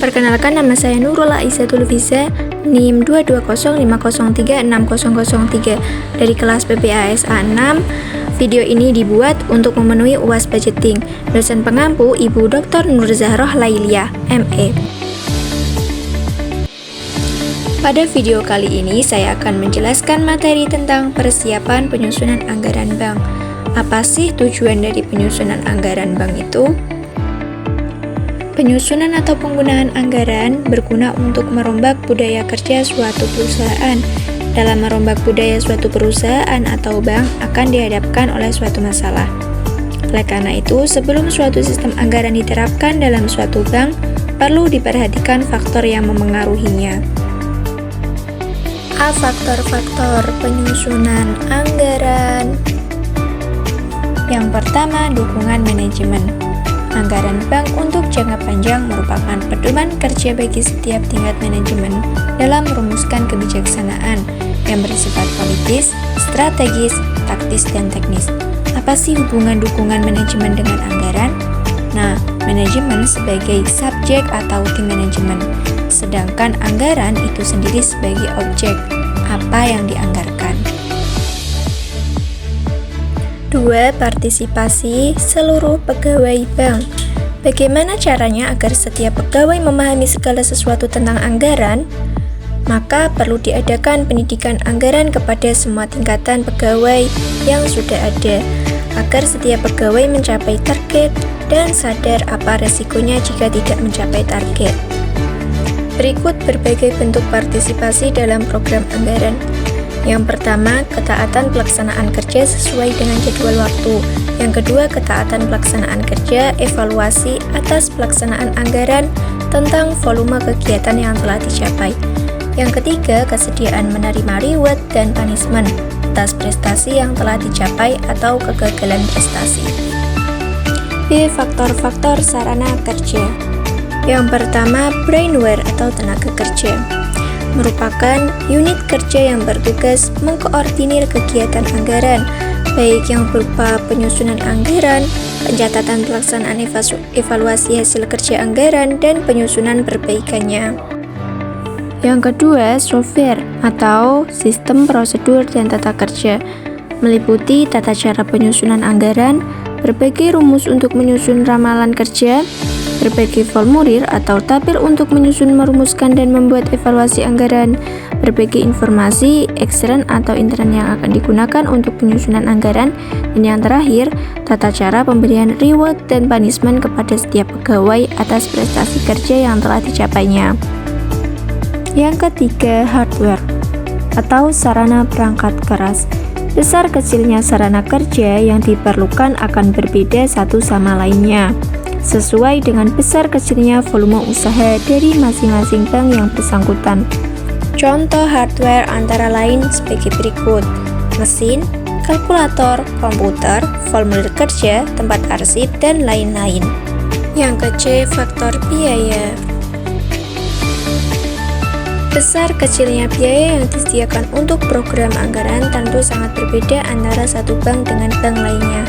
Perkenalkan, nama saya Nurul Aizatul Fiza, NIM 22050036003 dari kelas PPASA 6. Video ini dibuat untuk memenuhi UAS Budgeting. Dosen pengampu Ibu Dr. Nur Zahroh Lailia, ME. Pada video kali ini saya akan menjelaskan materi tentang persiapan penyusunan anggaran bank. Apa sih tujuan dari penyusunan anggaran bank itu? Penyusunan atau penggunaan anggaran berguna untuk merombak budaya kerja suatu perusahaan. Dalam merombak budaya suatu perusahaan atau bank akan dihadapkan oleh suatu masalah. Oleh karena itu, sebelum suatu sistem anggaran diterapkan dalam suatu bank, perlu diperhatikan faktor yang memengaruhinya. A. Faktor-faktor penyusunan anggaran. Yang pertama, dukungan manajemen. Anggaran bank untuk jangka panjang merupakan pedoman kerja bagi setiap tingkat manajemen dalam merumuskan kebijaksanaan yang bersifat politis, strategis, taktis, dan teknis. Apa sih hubungan dukungan manajemen dengan anggaran? Nah, manajemen sebagai subjek atau tim manajemen, sedangkan anggaran itu sendiri sebagai objek, apa yang dianggarkan. 2. Partisipasi seluruh pegawai bank. Bagaimana caranya agar setiap pegawai memahami segala sesuatu tentang anggaran? Maka perlu diadakan pendidikan anggaran kepada semua tingkatan pegawai yang sudah ada, agar setiap pegawai mencapai target dan sadar apa resikonya jika tidak mencapai target. Berikut berbagai bentuk partisipasi dalam program anggaran. Yang pertama, ketaatan pelaksanaan kerja sesuai dengan jadwal waktu. Yang kedua, ketaatan pelaksanaan kerja, evaluasi atas pelaksanaan anggaran tentang volume kegiatan yang telah dicapai. Yang ketiga, kesediaan menerima reward dan punishment atas prestasi yang telah dicapai atau kegagalan prestasi. B. Faktor-faktor sarana kerja. Yang pertama, brainware atau tenaga kerja. Merupakan unit kerja yang bertugas mengkoordinir kegiatan anggaran, baik yang berupa penyusunan anggaran, pencatatan pelaksanaan evaluasi hasil kerja anggaran, dan penyusunan perbaikannya. Yang kedua, software atau sistem prosedur dan tata kerja, meliputi tata cara penyusunan anggaran, berbagai rumus untuk menyusun ramalan kerja, berbagai formulir atau tabel untuk menyusun, merumuskan, dan membuat evaluasi anggaran, berbagai informasi ekstern atau intern yang akan digunakan untuk penyusunan anggaran, dan yang terakhir, tata cara pemberian reward dan punishment kepada setiap pegawai atas prestasi kerja yang telah dicapainya. Yang ketiga, hardware atau sarana perangkat keras. Besar kecilnya sarana kerja yang diperlukan akan berbeda satu sama lainnya, sesuai dengan besar kecilnya volume usaha dari masing-masing bank yang bersangkutan. Contoh hardware antara lain sebagai berikut: mesin, kalkulator, komputer, formulir kerja, tempat arsip, dan lain-lain. Yang ke-C, faktor biaya. Besar kecilnya biaya yang disediakan untuk program anggaran tentu sangat berbeda antara satu bank dengan bank lainnya.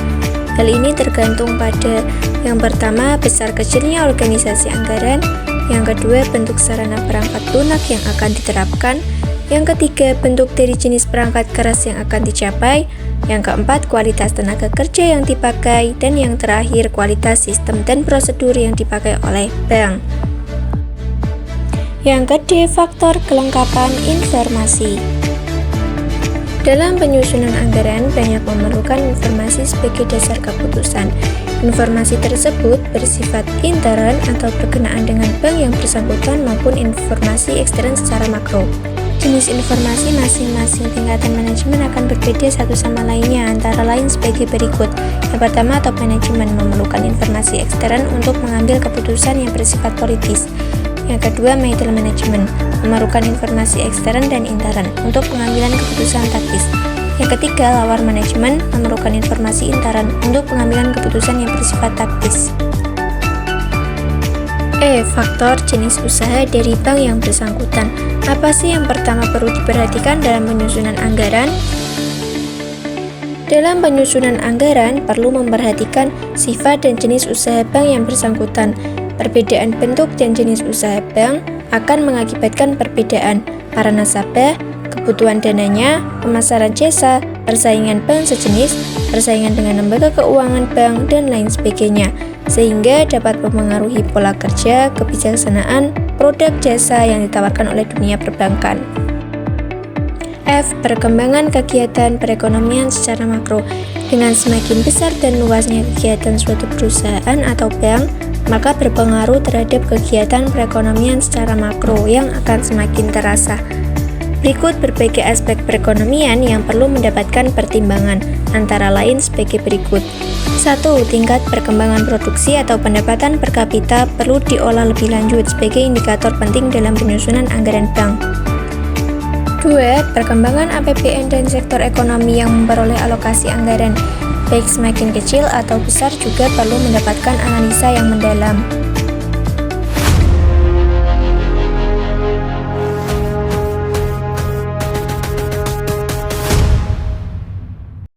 Hal ini tergantung pada yang pertama, besar kecilnya organisasi anggaran, yang kedua, bentuk sarana perangkat lunak yang akan diterapkan, yang ketiga, bentuk dari jenis perangkat keras yang akan dicapai, yang keempat, kualitas tenaga kerja yang dipakai, dan yang terakhir, kualitas sistem dan prosedur yang dipakai oleh bank. Yang kedua, faktor kelengkapan informasi. Dalam penyusunan anggaran, banyak memerlukan informasi sebagai dasar keputusan. Informasi tersebut bersifat intern atau berkenaan dengan bank yang bersangkutan maupun informasi ekstern secara makro. Jenis informasi masing-masing tingkatan manajemen akan berbeda satu sama lainnya, antara lain sebagai berikut. Yang pertama, top manajemen memerlukan informasi ekstern untuk mengambil keputusan yang bersifat politis. Yang kedua, middle management memerlukan informasi ekstern dan intern untuk pengambilan keputusan taktis. Yang ketiga, lower management memerlukan informasi intern untuk pengambilan keputusan yang bersifat taktis. E. Faktor jenis usaha dari bank yang bersangkutan. Apa sih yang pertama perlu diperhatikan dalam penyusunan anggaran? Dalam penyusunan anggaran, perlu memperhatikan sifat dan jenis usaha bank yang bersangkutan. Perbedaan bentuk dan jenis usaha bank akan mengakibatkan perbedaan para nasabah, kebutuhan dananya, pemasaran jasa, persaingan bank sejenis, persaingan dengan lembaga keuangan bank, dan lain sebagainya, sehingga dapat mempengaruhi pola kerja, kebijaksanaan, produk jasa yang ditawarkan oleh dunia perbankan. F. Perkembangan kegiatan perekonomian secara makro. Dengan semakin besar dan luasnya kegiatan suatu perusahaan atau bank, maka berpengaruh terhadap kegiatan perekonomian secara makro yang akan semakin terasa. Berikut berbagai aspek perekonomian yang perlu mendapatkan pertimbangan, antara lain sebagai berikut. 1. Tingkat perkembangan produksi atau pendapatan per kapita perlu diolah lebih lanjut sebagai indikator penting dalam penyusunan anggaran bank. 2. Perkembangan APBN dan sektor ekonomi yang memperoleh alokasi anggaran, baik semakin kecil atau besar juga perlu mendapatkan analisa yang mendalam.